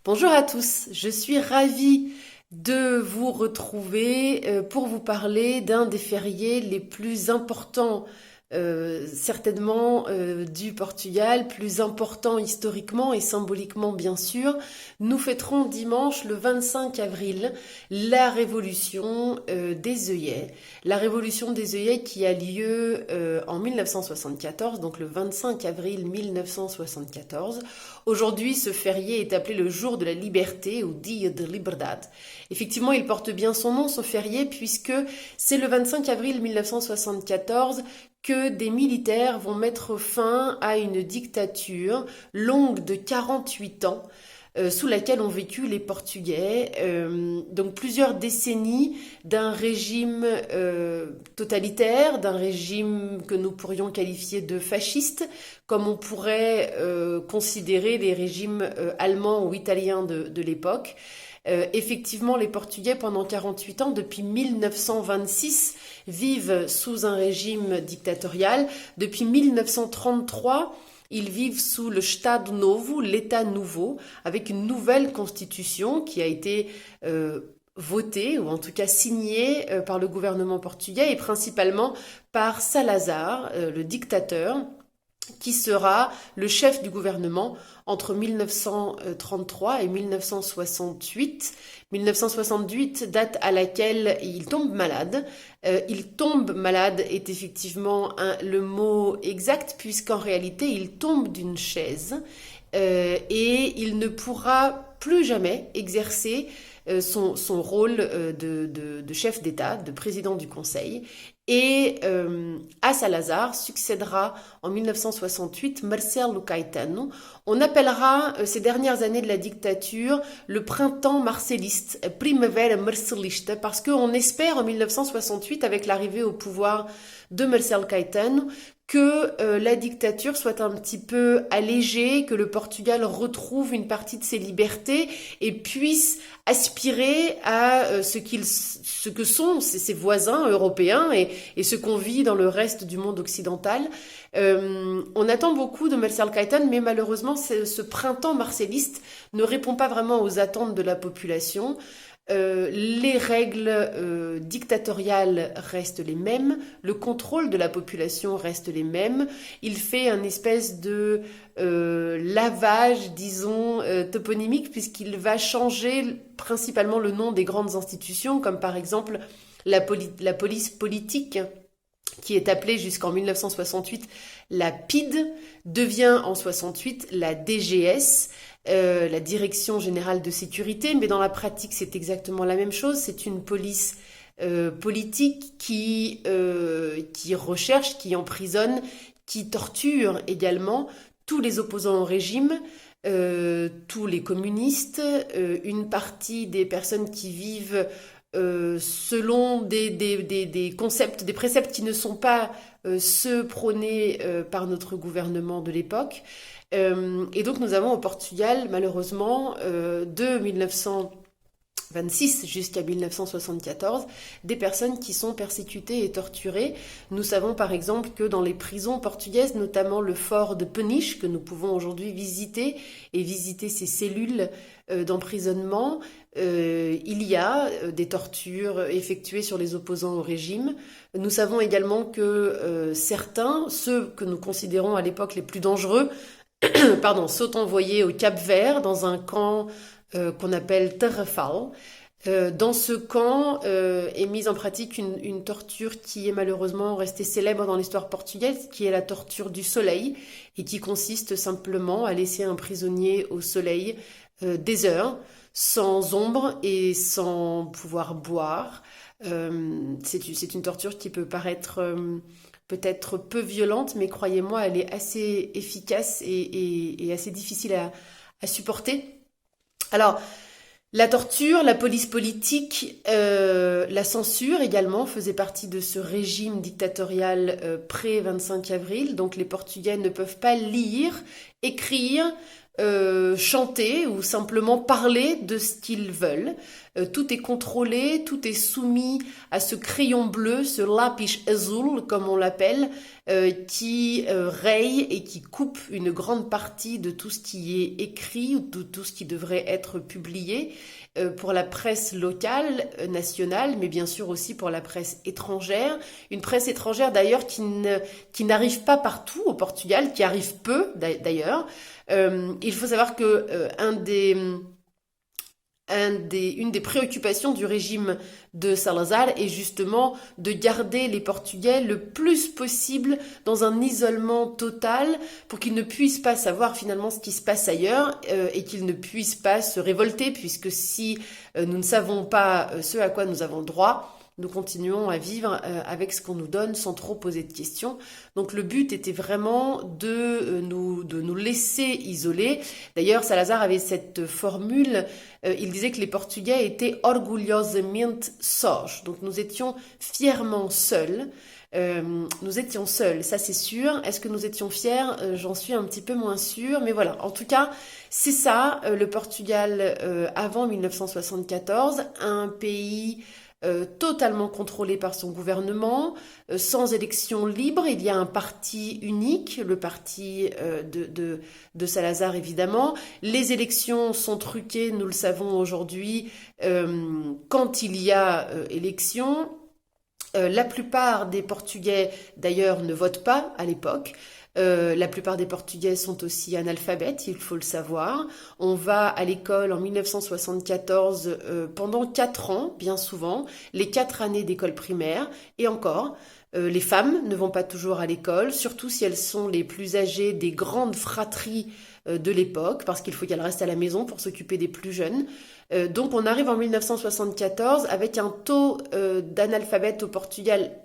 Bonjour à tous, je suis ravie de vous retrouver pour vous parler d'un des fériés les plus importants, certainement du Portugal, plus important historiquement et symboliquement bien sûr. Nous fêterons dimanche le 25 avril la révolution des œillets. La révolution des œillets qui a lieu en 1974, donc le 25 avril 1974. Aujourd'hui, ce férié est appelé le jour de la liberté ou Dia de Liberdade. Effectivement, il porte bien son nom, ce férié, puisque c'est le 25 avril 1974 que des militaires vont mettre fin à une dictature longue de 48 ans sous laquelle ont vécu les Portugais. Donc plusieurs décennies d'un régime totalitaire, d'un régime que nous pourrions qualifier de fasciste, comme on pourrait considérer les régimes allemands ou italiens de l'époque. Effectivement, les Portugais, pendant 48 ans, depuis 1926, vivent sous un régime dictatorial. Depuis 1933, ils vivent sous le Estado Novo, l'État nouveau, avec une nouvelle constitution qui a été votée, ou en tout cas signée par le gouvernement portugais et principalement par Salazar, le dictateur, qui sera le chef du gouvernement entre 1933 et 1968. 1968, date à laquelle il tombe malade. Il tombe malade est effectivement le mot exact, puisqu'en réalité, il tombe d'une chaise et il ne pourra plus jamais exercer son rôle de chef d'État, de président du Conseil. Et à Salazar succédera en 1968 Marcelo Caetano. On appellera ces dernières années de la dictature le printemps marcelliste, Primavera Marcelista, parce qu'on espère en 1968, avec l'arrivée au pouvoir de Marcelo Caetano, que la dictature soit un petit peu allégée, que le Portugal retrouve une partie de ses libertés et puisse aspirer à ce que sont ses voisins européens et ce qu'on vit dans le reste du monde occidental. On attend beaucoup de Marcelo Caetano, mais malheureusement, ce printemps marcelliste ne répond pas vraiment aux attentes de la population. Les règles dictatoriales restent les mêmes, le contrôle de la population reste les mêmes. Il fait un espèce de lavage, disons, toponymique, puisqu'il va changer principalement le nom des grandes institutions, comme par exemple la police politique, qui est appelée jusqu'en 1968 la PID, devient en 68 la DGS, la Direction Générale de Sécurité, mais dans la pratique c'est exactement la même chose, c'est une police politique qui recherche, qui emprisonne, qui torture également tous les opposants au régime, tous les communistes, une partie des personnes qui vivent selon des concepts, des préceptes qui ne sont pas ceux prônés par notre gouvernement de l'époque. Et donc nous avons au Portugal, malheureusement, de 1926 jusqu'à 1974, des personnes qui sont persécutées et torturées. Nous savons par exemple que dans les prisons portugaises, notamment le fort de Peniche, que nous pouvons aujourd'hui visiter, et visiter ces cellules d'emprisonnement, il y a des tortures effectuées sur les opposants au régime. Nous savons également que certains, ceux que nous considérons à l'époque les plus dangereux, sont envoyés au Cap-Vert dans un camp qu'on appelle Terrafal. Dans ce camp est mise en pratique une torture qui est malheureusement restée célèbre dans l'histoire portugaise, qui est la torture du soleil, et qui consiste simplement à laisser un prisonnier au soleil des heures, sans ombre et sans pouvoir boire. C'est une torture qui peut paraître peut-être peu violente, mais croyez-moi, elle est assez efficace et assez difficile à supporter. Alors, la torture, la police politique, la censure également faisait partie de ce régime dictatorial pré-25 avril. Donc les Portugais ne peuvent pas lire écrire, chanter ou simplement parler de ce qu'ils veulent. Tout est contrôlé, tout est soumis à ce crayon bleu, ce lápis azul comme on l'appelle, qui raye et qui coupe une grande partie de tout ce qui est écrit ou de tout ce qui devrait être publié pour la presse locale, nationale, mais bien sûr aussi pour la presse étrangère. Une presse étrangère d'ailleurs qui n'arrive pas partout au Portugal, qui arrive peu d'ailleurs. Il faut savoir que une des préoccupations du régime de Salazar est justement de garder les Portugais le plus possible dans un isolement total pour qu'ils ne puissent pas savoir finalement ce qui se passe ailleurs et qu'ils ne puissent pas se révolter, puisque si nous ne savons pas ce à quoi nous avons droit, nous continuons à vivre avec ce qu'on nous donne sans trop poser de questions. Donc le but était vraiment de nous laisser isoler. D'ailleurs, Salazar avait cette formule, il disait que les Portugais étaient orgulhosamente sós. Donc nous étions fièrement seuls. Nous étions seuls, ça c'est sûr. Est-ce que nous étions fiers? J'en suis un petit peu moins sûre. Mais voilà, en tout cas, c'est ça, le Portugal avant 1974, un pays totalement contrôlé par son gouvernement, sans élection libre. Il y a un parti unique, le parti de Salazar évidemment. Les élections sont truquées, nous le savons aujourd'hui, quand il y a élection. La plupart des Portugais, d'ailleurs, ne votent pas à l'époque. La plupart des Portugais sont aussi analphabètes, il faut le savoir. On va à l'école en 1974 pendant 4 ans, bien souvent, les 4 années d'école primaire. Et encore, les femmes ne vont pas toujours à l'école, surtout si elles sont les plus âgées des grandes fratries de l'époque, parce qu'il faut qu'elles restent à la maison pour s'occuper des plus jeunes. Donc on arrive en 1974 avec un taux d'analphabètes au Portugal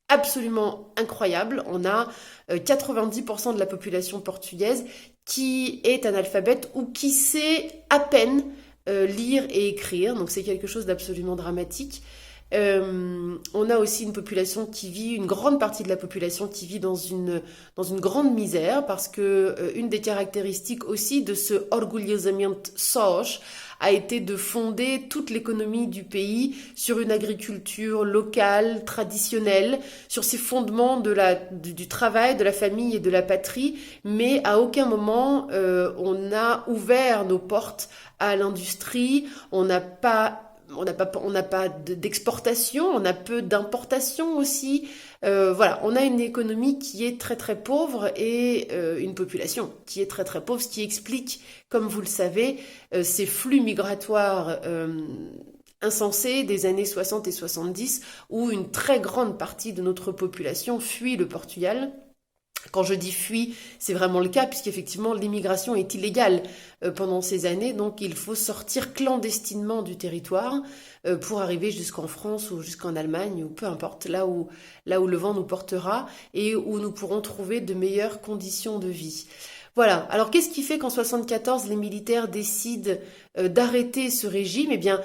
absolument incroyable. On a 90% de la population portugaise qui est analphabète ou qui sait à peine lire et écrire. Donc c'est quelque chose d'absolument dramatique. On a aussi une grande partie de la population qui vit dans une grande misère, parce que une des caractéristiques aussi de ce orgulhosamente sós a été de fonder toute l'économie du pays sur une agriculture locale, traditionnelle, sur ces fondements du travail, de la famille et de la patrie, mais à aucun moment on a ouvert nos portes à l'industrie. On n'a pas d'exportation, on a peu d'importation aussi. Voilà, on a une économie qui est très très pauvre et une population qui est très très pauvre, ce qui explique, comme vous le savez, ces flux migratoires insensés des années 60 et 70, où une très grande partie de notre population fuit le Portugal. Quand je dis fuit, c'est vraiment le cas, puisqu'effectivement l'immigration est illégale pendant ces années, donc il faut sortir clandestinement du territoire pour arriver jusqu'en France ou jusqu'en Allemagne, ou peu importe, là où le vent nous portera et où nous pourrons trouver de meilleures conditions de vie. Voilà, alors qu'est-ce qui fait qu'en 74 les militaires décident d'arrêter ce régime? Eh bien,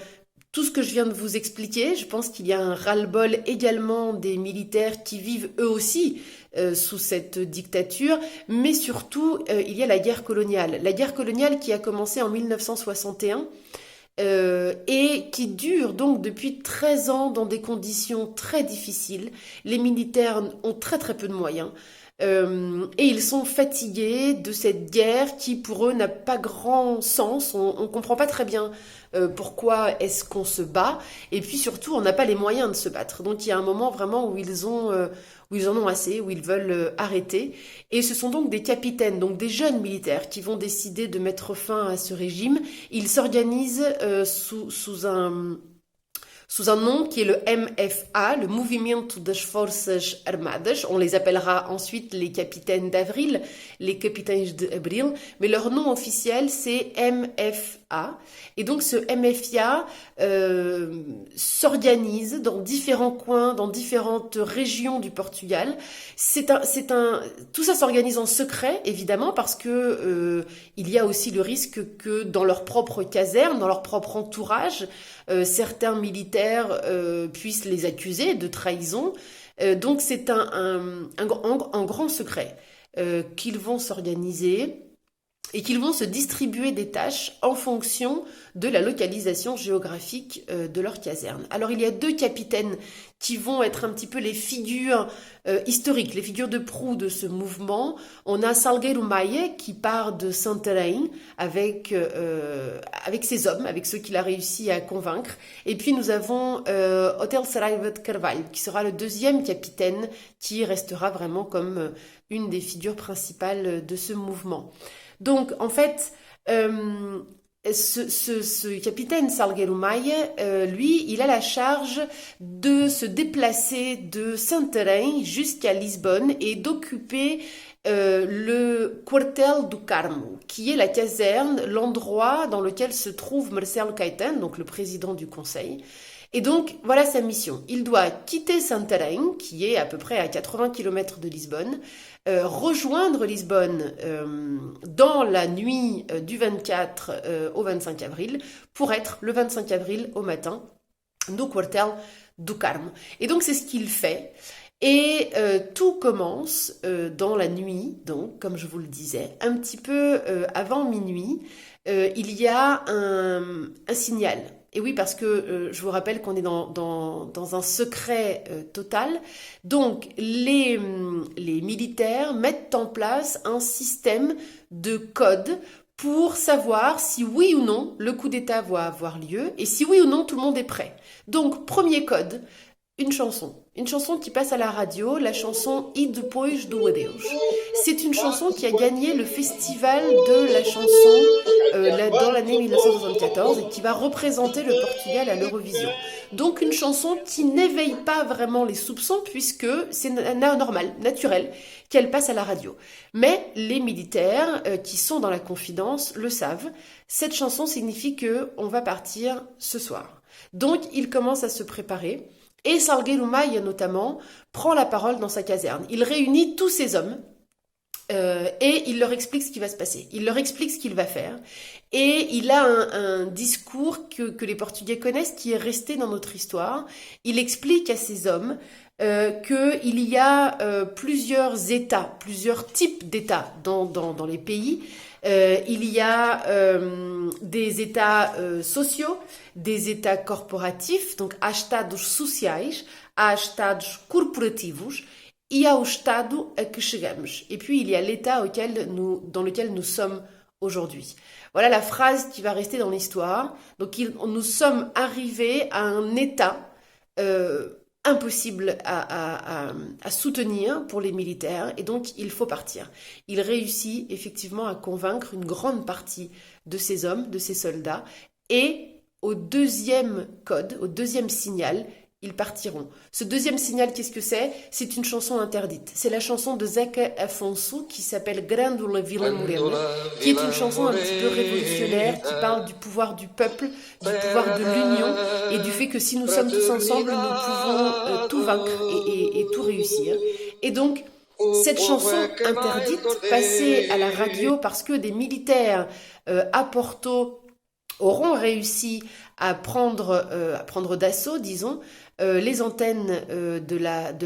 tout ce que je viens de vous expliquer, je pense qu'il y a un ras-le-bol également des militaires qui vivent eux aussi sous cette dictature, mais surtout il y a la guerre coloniale. La guerre coloniale qui a commencé en 1961 et qui dure donc depuis 13 ans dans des conditions très difficiles. Les militaires ont très très peu de moyens. Et ils sont fatigués de cette guerre qui pour eux n'a pas grand sens. On comprend pas très bien pourquoi est-ce qu'on se bat, et puis surtout on n'a pas les moyens de se battre. Donc il y a un moment vraiment où ils en ont assez, où ils veulent arrêter. Et ce sont donc des capitaines, donc des jeunes militaires qui vont décider de mettre fin à ce régime. Ils s'organisent sous un nom qui est le MFA, le Movimento das Forças Armadas. On les appellera ensuite les capitaines d'avril, les capitaines de abril, mais leur nom officiel c'est MFA. Et donc ce MFA s'organise dans différents coins, dans différentes régions du Portugal. Tout ça s'organise en secret, évidemment, parce que il y a aussi le risque que dans leur propre caserne, dans leur propre entourage, certains militaires puissent les accuser de trahison. Donc c'est un grand secret qu'ils vont s'organiser. et qu'ils vont se distribuer des tâches en fonction de la localisation géographique de leur caserne. Alors il y a deux capitaines qui vont être un petit peu les figures historiques, les figures de proue de ce mouvement. On a Salgueiro Maia qui part de Santarém avec ses hommes, avec ceux qu'il a réussi à convaincre. Et puis nous avons Otto Saraiva de Carvalho qui sera le deuxième capitaine qui restera vraiment comme une des figures principales de ce mouvement. Donc, en fait, ce capitaine Salgueiro Maia, lui, il a la charge de se déplacer de Santarém jusqu'à Lisbonne et d'occuper le Quartel do Carmo, qui est la caserne, l'endroit dans lequel se trouve Marcelo Caetano, donc le président du conseil. Et donc, voilà sa mission. Il doit quitter Santarém, qui est à peu près à 80 km de Lisbonne, rejoindre Lisbonne dans la nuit du 24 au 25 avril, pour être le 25 avril au matin no Quartel do Carmo. Et donc, c'est ce qu'il fait. Et tout commence dans la nuit, donc, comme je vous le disais, un petit peu avant minuit, il y a un signal. Et oui, parce que je vous rappelle qu'on est dans un secret total. Donc, les militaires mettent en place un système de code pour savoir si oui ou non le coup d'État va avoir lieu et si oui ou non tout le monde est prêt. Donc, premier code, une chanson qui passe à la radio, la chanson E Depois do Adeus. C'est une chanson qui a gagné le festival de la chanson dans l'année 1974 et qui va représenter le Portugal à l'Eurovision. Donc une chanson qui n'éveille pas vraiment les soupçons puisque c'est normal, naturel, qu'elle passe à la radio. Mais les militaires qui sont dans la confidence le savent. Cette chanson signifie qu'on va partir ce soir. Donc ils commencent à se préparer. Et Salgueiro Maia, notamment, prend la parole dans sa caserne. Il réunit tous ses hommes et il leur explique ce qui va se passer. Il leur explique ce qu'il va faire. Et il a un discours que les Portugais connaissent, qui est resté dans notre histoire. Il explique à ses hommes qu'il y a plusieurs États, plusieurs types d'États dans les pays. Il y a des États sociaux, des États corporatifs, donc há Estados sociais, há Estados corporativos, e há o Estado a que chegamos. Et puis il y a l'État dans lequel nous sommes aujourd'hui. Voilà la phrase qui va rester dans l'histoire. Donc nous sommes arrivés à un État impossible à soutenir pour les militaires et donc il faut partir. Il réussit effectivement à convaincre une grande partie de ses hommes, de ses soldats et au deuxième code, au deuxième signal, ils partiront. Ce deuxième signal, qu'est-ce que c'est? C'est une chanson interdite. C'est la chanson de Zeca Afonso qui s'appelle Grândola Vila Morena, qui est une chanson un petit peu révolutionnaire qui parle du pouvoir du peuple, du pouvoir de l'union et du fait que si nous sommes tous ensemble, nous pouvons tout vaincre et tout réussir. Et donc, cette chanson interdite, passée à la radio parce que des militaires à Porto auront réussi à prendre d'assaut, disons, les antennes de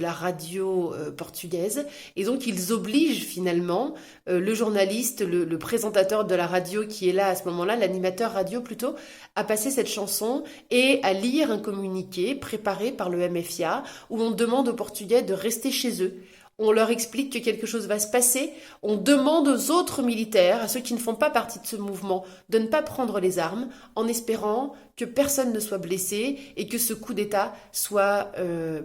la radio portugaise. Et donc, ils obligent finalement le journaliste, le présentateur de la radio qui est là à ce moment-là, l'animateur radio plutôt, à passer cette chanson et à lire un communiqué préparé par le MFIA où on demande aux Portugais de rester chez eux. On leur explique que quelque chose va se passer. On demande aux autres militaires, à ceux qui ne font pas partie de ce mouvement, de ne pas prendre les armes, en espérant que personne ne soit blessé et que ce coup d'État soit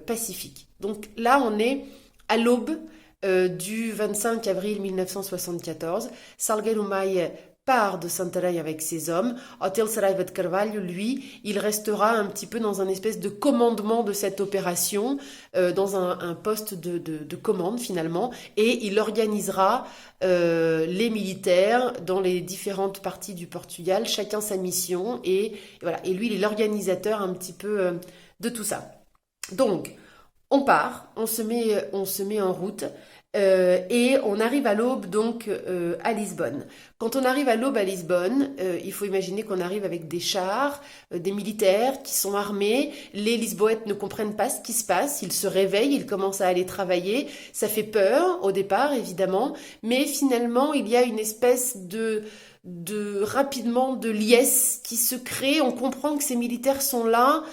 pacifique. Donc là, on est à l'aube du 25 avril 1974. Salgueiro Maia part de Santarém avec ses hommes. Otto Saraiva de Carvalho, lui, il restera un petit peu dans un espèce de commandement de cette opération, dans un poste de commande finalement, et il organisera les militaires dans les différentes parties du Portugal, chacun sa mission, et voilà. Et lui, il est l'organisateur un petit peu de tout ça. Donc, on part, on se met en route. Et on arrive à l'aube donc à Lisbonne. Quand on arrive à l'aube à Lisbonne, il faut imaginer qu'on arrive avec des chars, des militaires qui sont armés. Les Lisboètes ne comprennent pas ce qui se passe. Ils se réveillent, ils commencent à aller travailler. Ça fait peur au départ, évidemment, mais finalement il y a une espèce de rapidement de liesse qui se crée. On comprend que ces militaires sont là.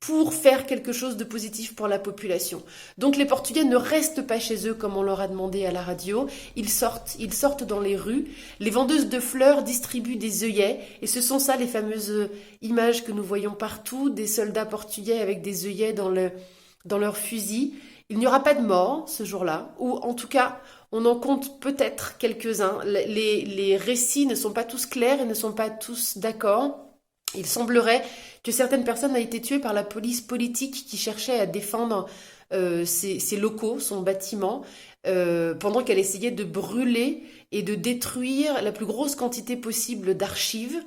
Pour faire quelque chose de positif pour la population. Donc les Portugais ne restent pas chez eux comme on leur a demandé à la radio, ils sortent dans les rues, les vendeuses de fleurs distribuent des œillets, et ce sont ça les fameuses images que nous voyons partout, des soldats portugais avec des œillets dans leurs fusils. Il n'y aura pas de morts ce jour-là, ou en tout cas on en compte peut-être quelques-uns. Les récits ne sont pas tous clairs et ne sont pas tous d'accord. Il semblerait que certaines personnes aient été tuées par la police politique qui cherchait à défendre ses locaux, son bâtiment, pendant qu'elle essayait de brûler et de détruire la plus grosse quantité possible d'archives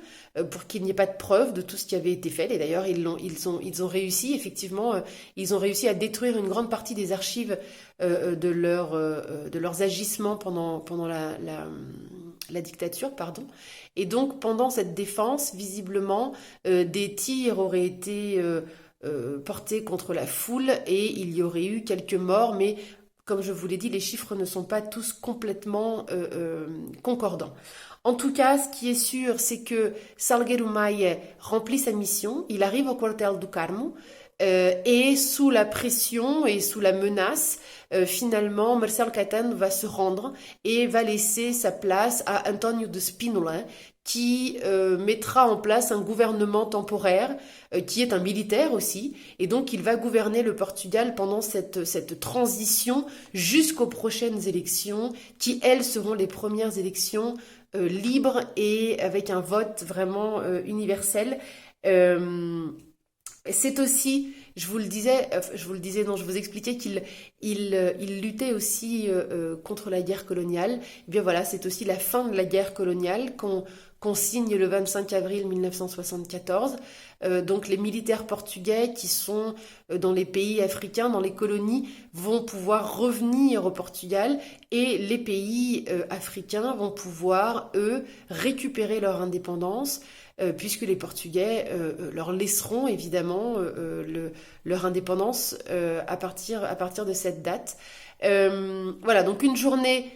pour qu'il n'y ait pas de preuves de tout ce qui avait été fait. Et d'ailleurs, ils ont réussi, effectivement, ils ont réussi à détruire une grande partie des archives de leurs agissements pendant la dictature, pardon. Et donc, pendant cette défense, visiblement, des tirs auraient été portés contre la foule et il y aurait eu quelques morts, mais comme je vous l'ai dit, les chiffres ne sont pas tous complètement concordants. En tout cas, ce qui est sûr, c'est que Salgueiro Maia remplit sa mission, il arrive au Quartel do Carmo, et sous la pression et sous la menace, finalement, Marcelo Caetano va se rendre et va laisser sa place à António de Spínola, qui mettra en place un gouvernement temporaire, qui est un militaire aussi, et donc il va gouverner le Portugal pendant cette transition jusqu'aux prochaines élections, qui elles seront les premières élections libres et avec un vote vraiment universel. C'est aussi, je vous expliquais qu'il luttait aussi contre la guerre coloniale. Et bien voilà, c'est aussi la fin de la guerre coloniale qu'on signe le 25 avril 1974. Donc les militaires portugais qui sont dans les pays africains, dans les colonies, vont pouvoir revenir au Portugal et les pays africains vont pouvoir, eux, récupérer leur indépendance puisque les Portugais leur laisseront évidemment leur indépendance à partir de cette date. Voilà, donc une journée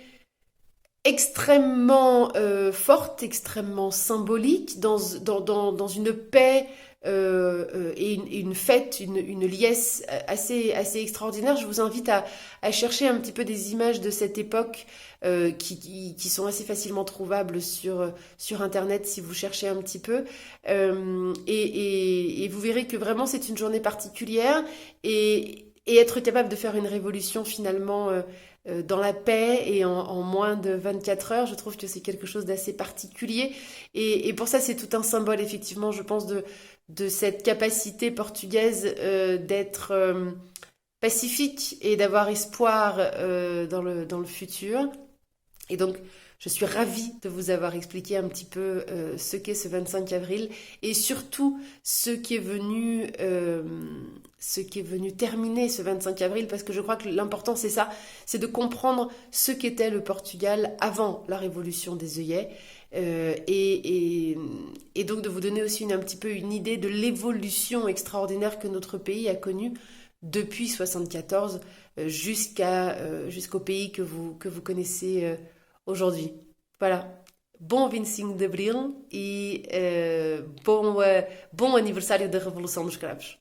extrêmement forte, extrêmement symbolique, dans une paix et une fête, une liesse assez extraordinaire. Je vous invite à chercher un petit peu des images de cette époque qui sont assez facilement trouvables sur Internet si vous cherchez un petit peu. Et vous verrez que vraiment c'est une journée particulière et être capable de faire une révolution finalement dans la paix et en moins de 24 heures, je trouve que c'est quelque chose d'assez particulier. Et pour ça, c'est tout un symbole, effectivement, je pense, de cette capacité portugaise d'être pacifique et d'avoir espoir dans le futur. Et donc, je suis ravie de vous avoir expliqué un petit peu ce qu'est ce 25 avril et surtout ce qui est venu terminer ce 25 avril, parce que je crois que l'important c'est ça, c'est de comprendre ce qu'était le Portugal avant la révolution des œillets et donc de vous donner aussi un petit peu une idée de l'évolution extraordinaire que notre pays a connue depuis 74 jusqu'au pays que vous connaissez aujourd'hui. Voilà. Bom 25 de Abril e bom aniversário da Revolução dos Cravos.